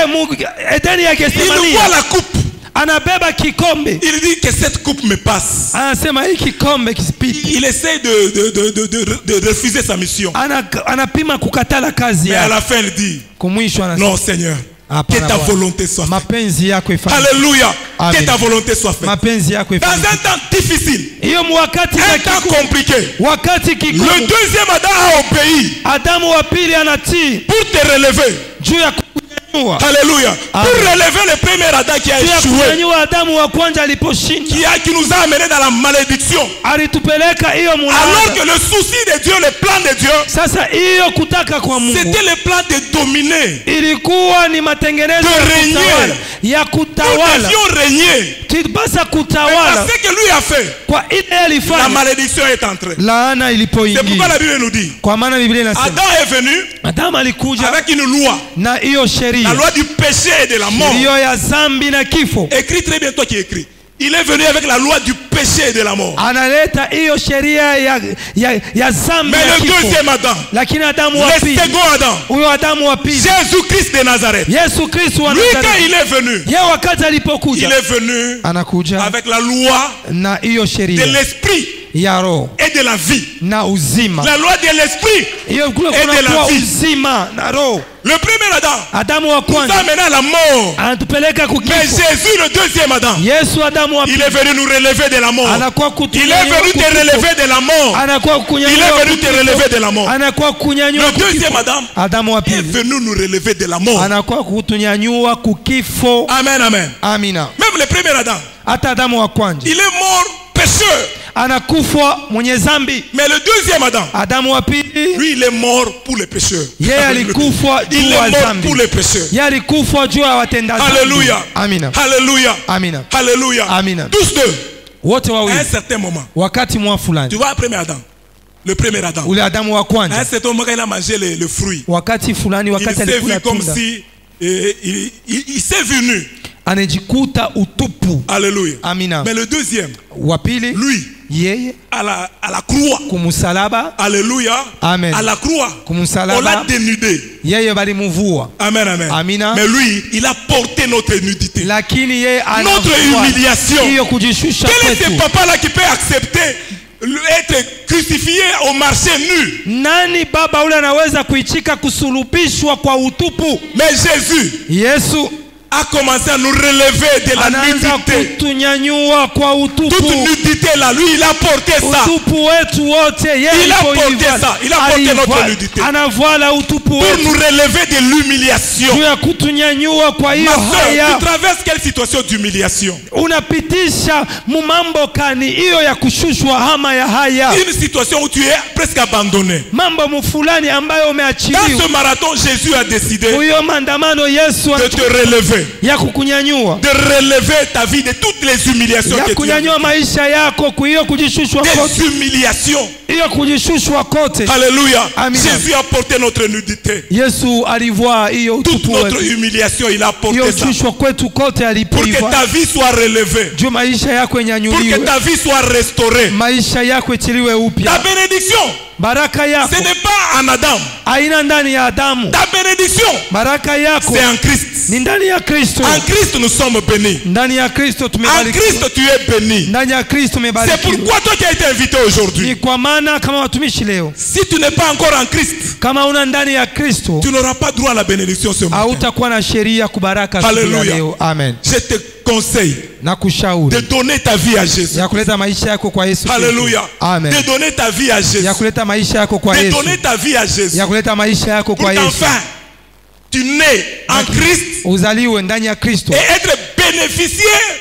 Edeni ya il voit Gethsemania la coupe. anabeba kikombe, Il dit que cette coupe me passe. anasema hii kikombe kisipite. Il essaie de refuser sa mission. Anapima kukatala kazi Mais à yake. la fin, il dit, Kumwisho anasema non Seigneur, Hapana, que ta Bwana. volonté soit faite. mapenzi yako ifanye. Alléluia. Amen. Que ta volonté soit faite. Mapenzi yako Dans ifanye. un temps difficile, Hiyo wakati un temps compliqué, wakati le kigumu, deuxième Adam a obéi Adamu wa pili anatii pour te relever. juu ya kunyanyua. Alléluia. Amen. Pour relever le premier Adam qui a Juu ya échoué, kunyanyua Adamu wa kwanza aliposhinda, qui nous a amenés dans la malédiction. alitupeleka hiyo Alors mulaana. que le souci de Dieu, le plan de Dieu, Sasa hiyo kutaka kwa Mungu c'était le plan de dominer. ilikuwa ni matengenezo De ya régner. kutawala, ya Nous kutawala. devions régner. Tulipasa Mais kutawala parce que lui a fait, kwa ile la alifanya, malédiction est entrée. laana C'est pourquoi ilipoingia. la Bible nous dit, Kwa maana Biblia inasema Adam est venu Adamu alikuja avec une loi, na hiyo la sheria, loi du péché et de la mort. hiyo ya dhambi na kifo. Écris très bien, toi qui écris. il est venu avec la loi du péché et de la mort. analeta hiyo sheria ya zambi Mais na le kifo. deuxième Adam, Lakini Adamu wa le pili, second Adam, huyo Adamu wa pili, Jésus-Christ de Nazareth, Yesu Kristo wa lui quand Nazareti, il est venu, yeye wakati il alipokuja est venu anakuja avec la loi na hiyo de sheria l'esprit ya roho et de la vie. na uzima. La loi de l'esprit. Hiyo kule et de la kunakuwa vie. uzima na roho. Le premier Adam Adamu wa nous a kwanza mené à la mort. anatupeleka Mais kukifo. Jésus, le deuxième Adam, Yesu Adamu wa il pili est venu nous relever de la mort. anakuwa Il est venu te relever de la mort. anakuwa Il kunyanyua est venu te relever de la mort. anakuwa kunyanyua Le deuxième Adam Adamu wa est pili venu nous relever de la mort. anakuwa kutunyanyua kukifo. Amen, amen. Amina. Même le premier Adam, Hata Adamu wa kwanza il est mort pécheur. anakufa mwenye zambi. Mais le deuxième Adam, Adamu wa pili lui, il est mort pour les pécheurs. yeye alikufa Il juu est ya mort zambi. pour les pécheurs. Yeye alikufa juu ya watenda zambi. Alléluia. Amina. Alléluia. Amina. Alléluia. Amina. Tous deux. Wote À un wawili certain moment, wakati mwa tu fulani, vois, le premier Adam, le premier Adam, ule Adamu wa à un kwanza certain moment, quand il a mangé le fruit, wakati fulani, il wakati s'est vu alikula comme tunda si il s'est vu nu. anajikuta utupu. Alléluia. Amina. Mais le deuxième, Wa pili lui, yeye à la croix, kumsalaba, alléluia, Amen. à la croix, on l'a kumsalaba dénudé. yeye balimuvua, Amen, amen. Amina. Mais lui, il a porté notre nudité, lakini yeye notre anavua humiliation. hiyo kujishusha Quel est ce kwetu. papa-là qui peut accepter être crucifié au marché nu? Nani baba ule anaweza kuichika kusulubishwa kwa utupu? Mais Jésus Yesu a commencé à nous relever de la anaanza nudité. kutunyanyua kwa utupu. Toute nudité là, lui, il a porté ça. Utupu wetu wote yeye Il a porté alipoivala, ça. Il a porté notre alivala, nudité. anavala utupu Pour wetu nous relever de l'humiliation. juu ya kutunyanyua kwa hiyo Ma soeur, haya. tu traverses quelle situation d'humiliation? Unapitisha mumambo kani hiyo ya kushushwa ama ya haya, Une situation où tu es presque abandonné. mambo mfulani ambayo Dans umeachiliwa. ce marathon, Jésus a décidé Huyo maandamano Yesu de te relever. ya kukunyanyua, De relever ta vie de toutes les humiliations ya que tu as. kunyanyua maisha yako hiyo kujishushwa Des kote, humiliations. hiyo kujishushwa kote. Alléluia. Amen. Jésus a porté notre nudité. Yesu alivua hiyo Toute utupu notre wetu, humiliation, il a porté hiyo ça. kushushwa kwetu kote Pour que alipoiva, ta vie soit relevée. juu maisha yako Pour que enyanyuliwe, ta vie soit restaurée. maisha yako itiliwe Ta upya. bénédiction, Baraka yako ce n'est pas en Adam. haina ndani ya Adamu, Ta bénédiction, baraka yako c'est en Christ. ni ndani ya Kristo. En Christ, nous sommes bénis. Ndani ya Kristo En tumebarikiwa. Christ, tu es béni. Ndani ya Kristo C'est tumebarikiwa. pourquoi toi qui as été invité Ni aujourd'hui, kwa maana kama watumishi leo, si tu n'es pas encore en Christ, kama una ndani ya Kristo, tu n'auras pas droit à la bénédiction ce matin. hautakuwa na sheria kubaraka siku ya Hallelujah. leo. Amen. Je te conseille Na de kushauri donner ta vie à Jésus. ya kuleta maisha yako kwa Yesu Kristo. Alléluia. Amen. De donner ta vie à Jésus. Ya kuleta maisha yako kwa De Yesu. donner ta vie à Jésus. Ya kuleta maisha yako Pour kwa Yesu. qu'enfin, tu nais en Christ Uzaliwe ndani ya Kristo et être bénéficiaire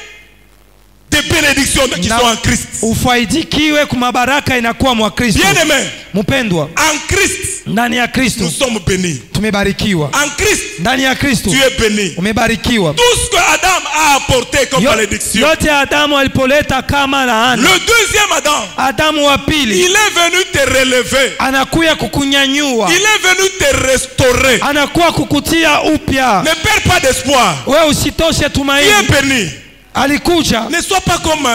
des bénédictions qui na sont en Christ. ufaidikiwe kwa mabaraka inakuwa mwa Kristo. Bien-aimé, Mpendwa, en Christ, ndani ya Kristo nous sommes bénis. tumebarikiwa. En Christ, Ndani ya Kristo tu es béni. umebarikiwa. Tout ce que Adam a apporté comme malédiction. Yote Adamu alipoleta kama laana, Le deuxième Adam, Adamu wa pili il est venu te relever. anakuya kukunyanyua, Il est venu te restaurer. anakuwa kukutia upya. Ne perds pas d'espoir. Wewe usitoshe Tu es tumaini. béni. Alikuja, Ne sois pas comme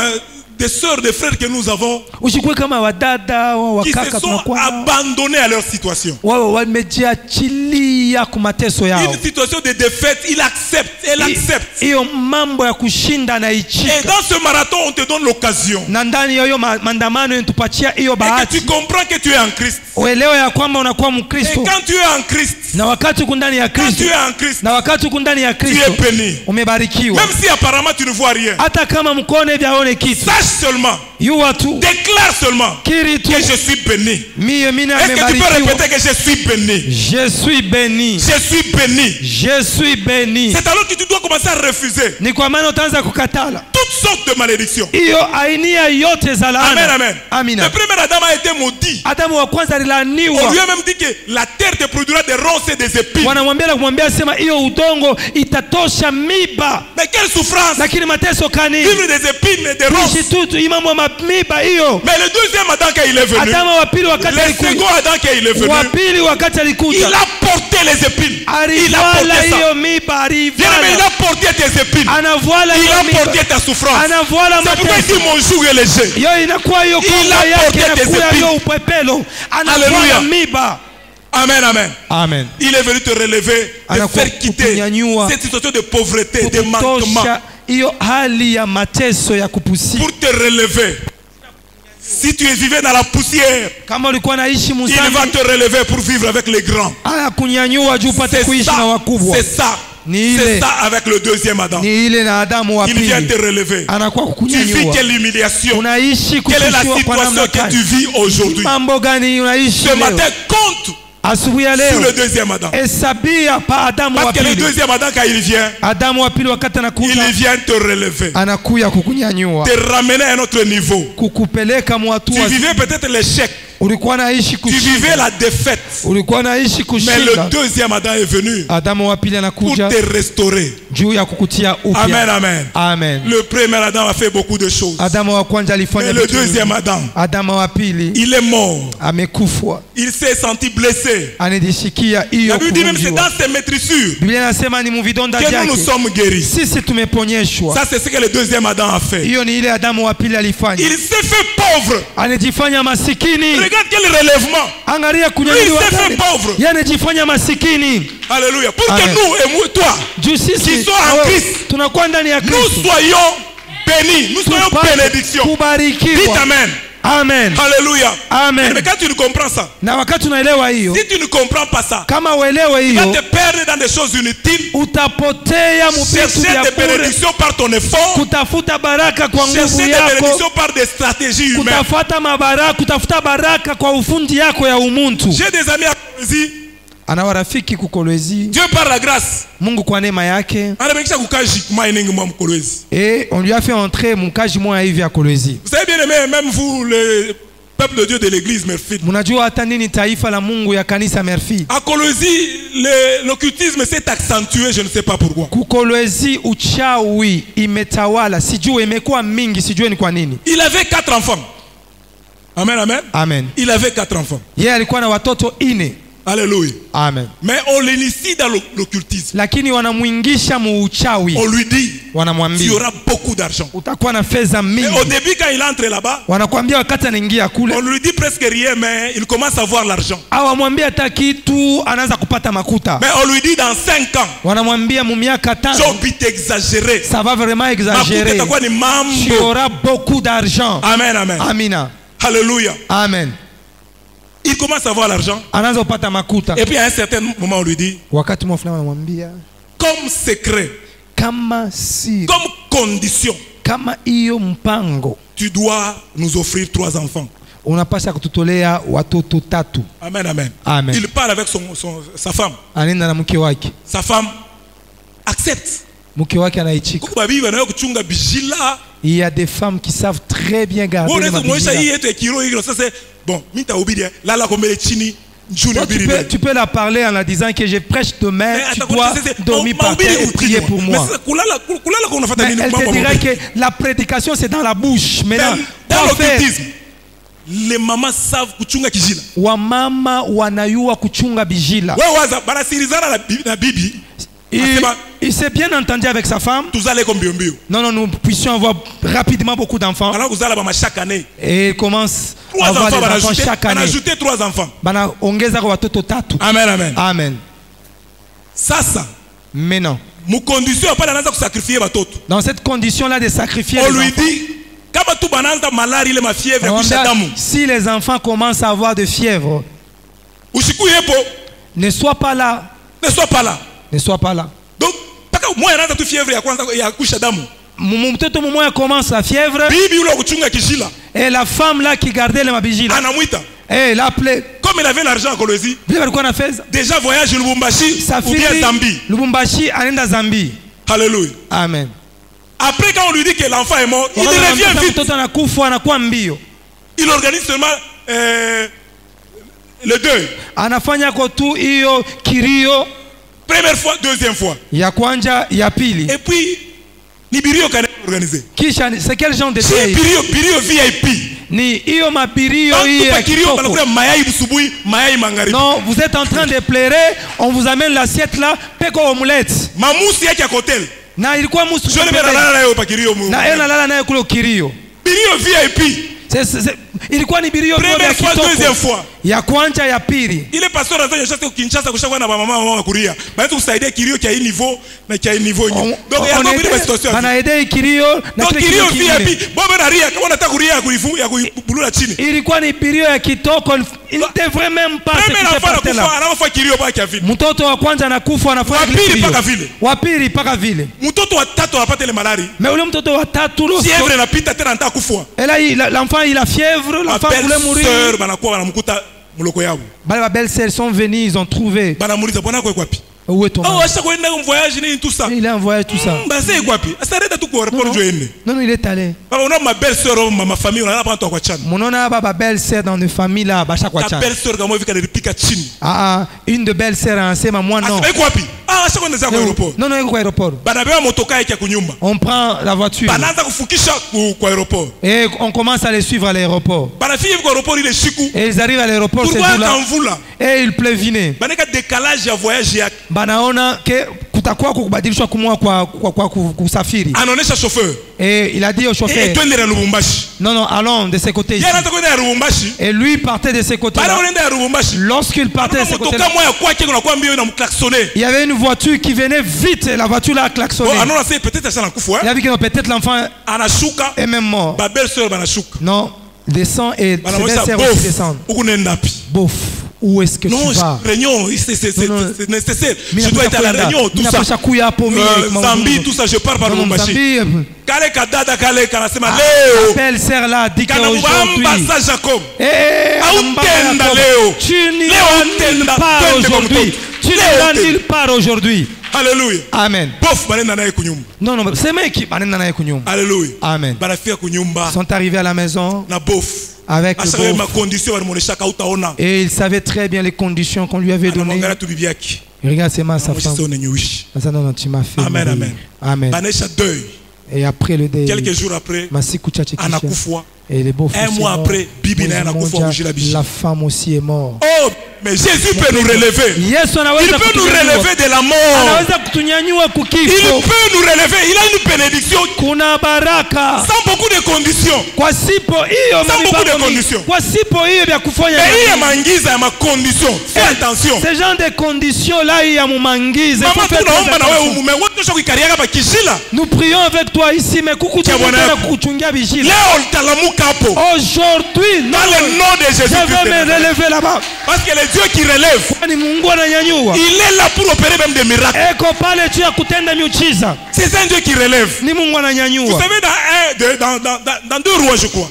des sœurs, des frères que nous avons usikuwe kama wadada wa qui se wakaka sont tunakuwa abandonnés à leur situation. wao wamejiachilia kwa mateso yao. Une situation de défaite, il accepte, elle accepte. Hiyo mambo ya kushinda na Et ichika, dans ce marathon, on te donne l'occasion. na ndani ya hiyo maandamano yanatupatia hiyo Et que bahati tu comprends que tu es en Christ. uelewe ya kwamba unakuwa Et Mkristo, quand tu es en Christ, na wakati uko ndani ya quand Kristo, tu es en Christ, na wakati uko ndani ya tu Kristo es béni. umebarikiwa. Même si apparemment tu ne vois rien. Hata kama mkono hivi aone kitu, Sache seulement, yua tu déclare seulement kiri tu, que je suis béni. mimi Est-ce que tu peux nimebarikiwa. répéter que je suis béni? Je suis béni, Je suis béni. je suis béni. C'est alors que tu dois commencer à refuser Ni kwa maana utaanza kukatala toutes sortes de malédictions. hiyo ainia yote za Amen, laana. amen. Amina. Le premier Adam a été maudit. Adamu wa kwanza On alilaaniwa, lui a même dit que la terre te produira des ronces et des épines. wanamwambia na kumwambia sema hiyo udongo itatosha miba, Mais quelle souffrance! lakini mateso kani Vivre des épines et des ronces. ishi tu imambo ya miba hiyo. Mais le deuxième Adam quand il est venu, Adamu wa pili wakati le alikuja, second Adam quand il est venu, wa pili wakati il alikuja a porté les épines. Il a alivala porté ça. hiyo miba, Bien aimé, il alivala a porté tes épines. anavala Il hiyo a porté miba, ta souffrance. souffrance. Anavala C'est pourquoi il mateso. dit mon joug est léger. Yo inakuwa hiyo Il konga a yake porté tes inakuwa épines. hiyo upepelo. Alléluia. Anavala miba. Amen, amen. Amen. Il est venu te relever, te Anakuwa faire quitter kukunyanyua. cette situation de pauvreté, de manquement, Kutosha hiyo hali ya mateso ya kupusi. pour te relever. Si tu es vivant dans la poussière, Kama ulikuwa naishi il va muzambi, te relever pour vivre avec les grands. anakunyanyua juu upate C'est kuishi ça, na wakubwa. c'est ça. Ni C'est ile ça avec le deuxième Adam. ni ile na Adamu wa Il vient te pili relever. anakuwa Tu vis kukunyanyua. quelle humiliation? Unaishi Quelle est la kushushiwa kwa namna situation que tu gani? vis aujourd'hui? Mambo gani unaishi Ce leo? matin, compte Asubuhi ya sur leo le deuxième Adam. hesabia pa Adamu wa Parce que le pili. deuxième Adam, quand il vient, Adamu wa pili wakati anakuja il vient te relever, anakuya kukunyanyua, te ramener à un autre niveau. kukupeleka mwatu. Tu vivais peut-être l'échec, Ulikuwa naishi tu vivais kushinda, la défaite, ulikuwa naishi mais kushinda. le deuxième Adam est venu Adamu wa pili pour anakuja te restaurer. juu ya kukutia upya. Amen, amen. Amen. Le premier Adam a fait beaucoup de choses, Adamu wa kwanza mais alifanya le vitu vingi. deuxième Adam, Adamu wa pili il est mort. amekufa, Il s'est senti blessé. anajisikia La hiyo Bible dit même c'est kuvunjiwa. dans ses maîtrissures Biblia inasema ni muvidonda que nous nous vyake sommes guéris. sisi tumeponyeshwa. Ça, c'est ce que le deuxième Adam a fait. Hiyo ni ile Adamu wa pili alifanya, Il s'est fait pauvre. anajifanya masikini. Regarde quel relèvement. Angalia Lui, il kunyanyuliwa s'est fait ndani. pauvre. Yeye anajifanya masikini Alléluia. Pour que Amen. nous et moi, toi, juu sisi Qui sont en na wewe, Christ. tunakuwa ndani ya nous Kristo, soyons bénis. Nous soyons tupate bénédictions. Dites kubarikiwa. Amen. Amen. Alléluia. Amen. Mais quand tu ne comprends ça, Na wakati unaelewa hiyo, si tu ne comprends pas ça, kama uelewe tu vas hiyo, te perdre dans des choses inutiles. utapotea mu vitu Chercher vya des bure, bénédictions par ton effort. kutafuta baraka kwa nguvu Chercher des yako, bénédictions par des stratégies humaines. kutafuta baraka kwa ufundi yako ya umuntu. J'ai des amis à Kolwezi. Ana warafiki kukolwezi. Dieu par la grâce. Mungu kwa neema yake, Anabekisha kukaji mining mwa Kolwezi. et on lui a fait entrer mkaji moya hivi ya Kolwezi. Vous savez bien aimé, même vous, le peuple de Dieu de l'église Merfid. Mnajua hata nini taifa la Mungu ya kanisa Merfid? À Kolwezi, l'occultisme s'est accentué, je ne sais pas pourquoi. Kukolwezi uchawi imetawala, sijui imekuwa mingi, sijui ni kwa nini. Il avait 4 enfants. Amen, amen. Amen. Il avait 4 enfants. Yeye alikuwa na watoto 4. Alléluia. Amen. Mais on l'initie dans l'occultisme. Lakini wanamuingisha mu uchawi. On lui dit, tu Wanamwambia auras beaucoup d'argent. utakuwa na fedha Mais au mingi. début, quand il entre là-bas, Wanakuambia wakati anaingia kule, on lui dit presque rien, mais il commence à voir l'argent. awamwambia hata kitu, anaanza kupata makuta. Mais on lui dit dans 5 ans, Wanamwambia mu miaka 5 Jobit exagéré. ça va vraiment exagérer. Makuta itakuwa ni Tu mambo. auras beaucoup d'argent. Amen, amen. Amina. Alléluia. Amen. Il commence à voir l'argent. Anaanza kupata makuta. Et puis à un certain moment, on lui dit, Wakati mwafulani wanamwambia comme secret, kama si comme condition, kama hiyo mpango tu dois nous offrir 3 enfants. unapasha kututolea watoto 3. Amen, amen. Amen. Il parle avec sa femme. Anaenda na mke wake, Sa femme accepte. mke wake anaichika. Kuko babibi banayo kuchunga bijila. Il y a des femmes qui savent très bien garder les Bon, moi ça mabijila. y est kiro hilo ça c'est bon, mita ubidi là la comme chini njuni Toi, ubidi. tu peux la parler en la disant que je prêche demain, Mais tu attends, dois c'est dormir par terre et prier pour moi. Mais kulala qu'on a fait Mais elle te dirait que la prédication c'est dans la bouche. Maintenant, dans quoi faire? l'occultisme, les mamans savent kuchunga kijila. Wamama wanayua kuchunga bijila. Wewe waza banasirizana na bibi. Il s'est bien entendu avec sa femme. Tous allez comme bio. Non, non, nous puissions avoir rapidement beaucoup d'enfants. Alors vous allez chaque année. Et il commence 3 à avoir enfants, des enfants chaque on a année. ajouté 3 enfants. Bana ongeza kwa watoto 3. Amen, amen. Amen. Ça. Mais non. Mon condition pas d'anaza sacrifier batoto. Dans cette condition-là de sacrifier On les lui enfants. dit kama tu bananza malaria ile mafièvre On kusha dit, damu. si les enfants commencent à avoir de fièvre, Ushiku yepo, ne sois pas là. ne sois pas là. Ne sois pas là. Donc paka moi anaanza tu fièvre ya kwanza ya kusha damu. Mtoto mmoja commence la fièvre Bibi yule kuchunga kishila. et la femme là qui gardait les mabijila. Anamwita. Et il appelé. Comme il avait l'argent à Kolwezi. Déjà voyage Lubumbashi ou bien Zambie. Lubumbashi anaenda Zambie. Alléluia. Amen. Après quand on lui dit que l'enfant est mort, il revient vite. Il organise seulement le deuil. Anafanya kwa tu hiyo kirio. Première fois, deuxième fois. Ya kwanja, ya pili. Et puis ni birio kana organisé. Kisha c'est quel genre de deuil? Birio VIP. Ni hiyo mabirio hiyo. Non, vous êtes en train de pleurer, on vous amène l'assiette là, peko omelette. Mamousi yake à côté. na ilikuwa musu Je ne vais pas là pa kirio mu. na yeye analala naye kule Kirio. Birio VIP. Ilikuwa ni birio Première ya fois, kitoko. deuxième fois. Ya kwanza ya pili. Ile pastor anataka shaka Kinshasa kushakuwa na mama wa kuria. Basi kusaidia kirio kia hii niveau na kia hii niveau nyingine. Donc il y a pas de situation. Banaide Kirio na kile Kirio VIP. Bobe na ria kama unataka kuria ya kuibulula chini. Ilikuwa ni birio ya kitoko. Il ne devrait même pas se faire là. Anafa kirio pa kia vile. Mtoto wa kwanza anakufa anafanya kile kirio. Paka vile. Wa pili paka vile. Mtoto wa tatu anapata ile malari. Mais ule mtoto wa tatu lo. Fièvre inapita tena anataka kufa. Et là l'enfant il a fièvre, l'enfant voulait mourir. Sœur banakuwa wanamkuta muloko yao. Bah, les belles-sœurs sont venues, ils ont trouvé. Banamuliza bwana kwa kwapi? Où est ton mari? Oh, acha kwenda en voyage ni tout ça. Il est en voyage tout ça. Bah c'est kwapi? Asareta tu kwa rapport jo ene. Non, il est allé. Baba on a ma belle-sœur ou ma famille on a pas kwa chana. Mon on a baba belle-sœur dans une famille là, ba chaque ta belle-sœur kama hivi kalipika chini. Une de belles-sœurs anasema moi non. Asema kwapi? Acha kwenda za aéroport. Non, kwa aéroport. Banabeba motoka yake kunyumba. On prend la voiture. Banaanza kufukisha kwa aéroport. Et on commence à les suivre à l'aéroport. Banafika kwa aéroport ile siku. Et ils arrivent à l'aéroport ce jour-là. Et il pleuvinait. Baneka décalage ya voyage yake. Banaona ke kutakuwa kubadilishwa kumwa kwa kusafiri. Anaonesha chauffeur. Et il a dit au chauffeur. Et toi ndera Lubumbashi. Non, allons de ce côté ici. Et lui partait de ce côté-là. Lorsqu'il partait de ce côté-là, il y avait une voiture qui venait vite et la voiture là a klaxonné. Il a vu que peut-être l'enfant est même mort. Non, descend et ses belles-sœurs aussi descendent. Bof. Où est-ce que tu vas? Réunion, c'est nécessaire. Je dois être à la réunion, tout ça. Zambie, tout ça, je pars par Lubumbashi. La belle-sœur là dit qu'aujourd'hui, tu n'iras pas aujourd'hui. Tu n'iras nulle part aujourd'hui. Alléluia. Amen. Non, c'est moi qui Alléluia. Amen. Ils sont arrivés à la maison. Avec le beau. Et il savait très bien les conditions qu'on lui avait données. Regarde, c'est sa femme. Non, tu m'as fait. Amen, amen. Amen. Et après le deuil, quelques jours après, et les beaux un mois après, la femme aussi est morte. Oh, mais Jésus peut nous relever. Il peut nous relever de la mort. Il peut nous relever. Il a une bénédiction. Sans beaucoup de conditions. Sans beaucoup de conditions. Mais il y a mangiza, ma condition. Fais attention. Ce genre de conditions là, il y a mon mangiza. Nous prions avec toi ici, mais aujourd'hui, dans le nom de Jésus, je vais me relever là-bas. Parce que le Dieu qui relève, il est là pour opérer même des miracles. C'est un Dieu qui relève. Vous savez, dans 2 rois, je crois.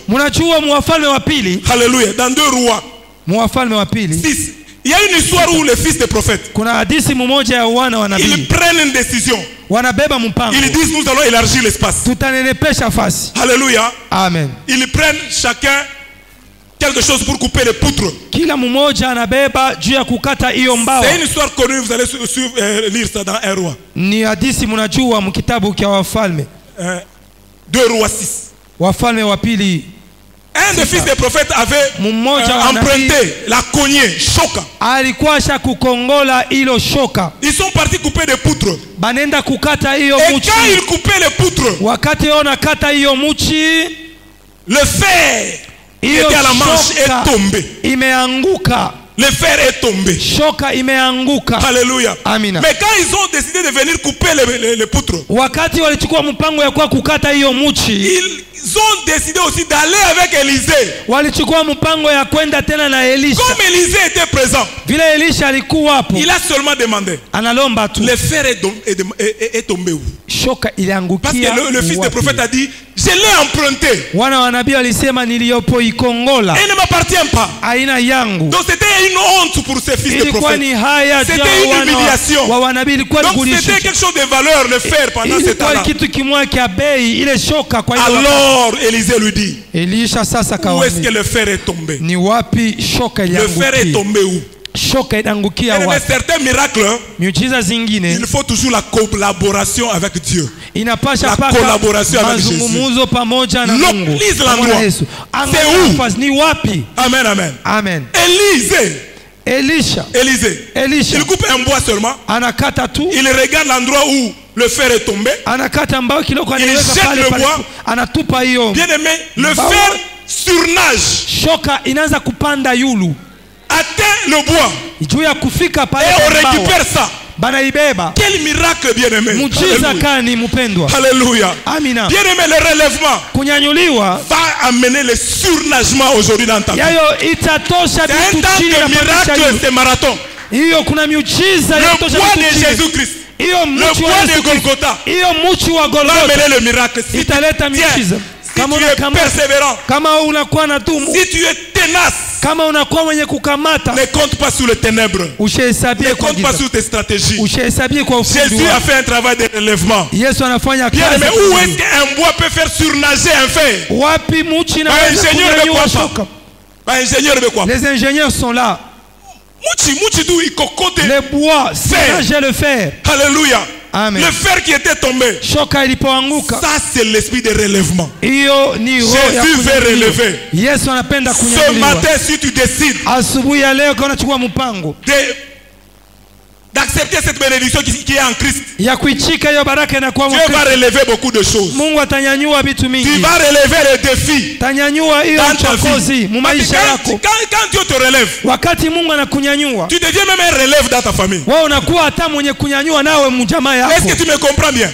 Alléluia. Dans 2 rois. 6. Il y a une histoire où les fils des prophètes, ils prennent une décision. Ils disent nous allons élargir l'espace. Alléluia. Amen. Ils prennent chacun quelque chose pour couper les poutres. C'est une histoire connue, vous allez lire ça dans 1 roi. 2 rois 6. Un des fils des prophètes avait emprunté la cognée, choka. Ils sont partis couper des poutres. Et quand ils coupaient les poutres, le fer qui était à la manche est tombé. Le fer est tombé. Alléluia. Amina. Mais quand ils ont décidé de venir couper les poutres, ils ont décidé aussi d'aller avec Élisée. Comme Élisée était présent, il a seulement demandé. Le fer est tombé où? Parce que le fils du prophète a dit, je l'ai emprunté. Et il ne m'appartient pas. Donc c'était une honte pour ces fils de prophète. C'était une humiliation. Donc c'était quelque chose de valeur, le fer pendant ce temps-là. Alors Élisée lui dit, où est-ce que le fer est tombé? Le fer est tombé où? Et dans certains miracles, il faut toujours la collaboration avec Dieu. La collaboration avec Jésus. Lise l'endroit. C'est où? Amen, amen. Amen. Élisée. Il coupe un bois seulement. Il regarde l'endroit où le fer est tombé. Il jette le bois. Bien aimé, le fer surnage. Atteint le bois. Et on récupère ça. Quel miracle, bien aimé. Alléluia. Bien aimé, le relèvement va amener le surnagement aujourd'hui dans ta vie. C'est un temps de miracle, c'est marathon. Le bois de Jésus-Christ, le bois de Golgotha va amener le miracle. Si tu es persévérant, si tu es tenace, ne compte pas sur les ténèbres, ne compte pas sur tes stratégies. Jésus a fait un travail de relèvement. Bien aimé, où est-ce qu'un bois peut faire surnager un fer? Les ingénieurs sont là. Les bois, surnageaient le fer. Alléluia. Amen. Le fer qui était tombé, ça c'est l'esprit de relèvement. Jésus veut relever. Ce matin, si tu décides d'accepter cette bénédiction qui est en Christ, Dieu va relever beaucoup de choses. Tu vas relever les défis dans ta vie. Quand Dieu te relève, tu deviens même un relève dans ta famille. Est-ce que tu me comprends bien?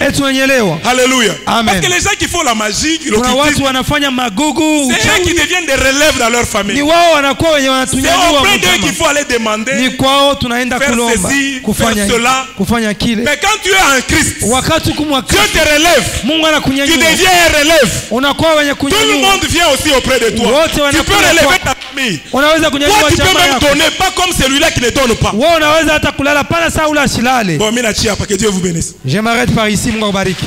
Alléluia. Parce que les gens qui font la magie, c'est eux qui deviennent des relèves dans leur famille. C'est auprès d'eux qu'il faut aller demander, faire ceci, faire cela. Mais quand tu es en Christ, Dieu te relève. Tu deviens un relève. Tout le monde vient aussi auprès de toi. Tu peux relever ta famille. Toi, tu peux même donner, pas comme celui-là qui ne donne pas. Bon, que Dieu vous bénisse. Je m'arrête par ici, Mungu awabariki.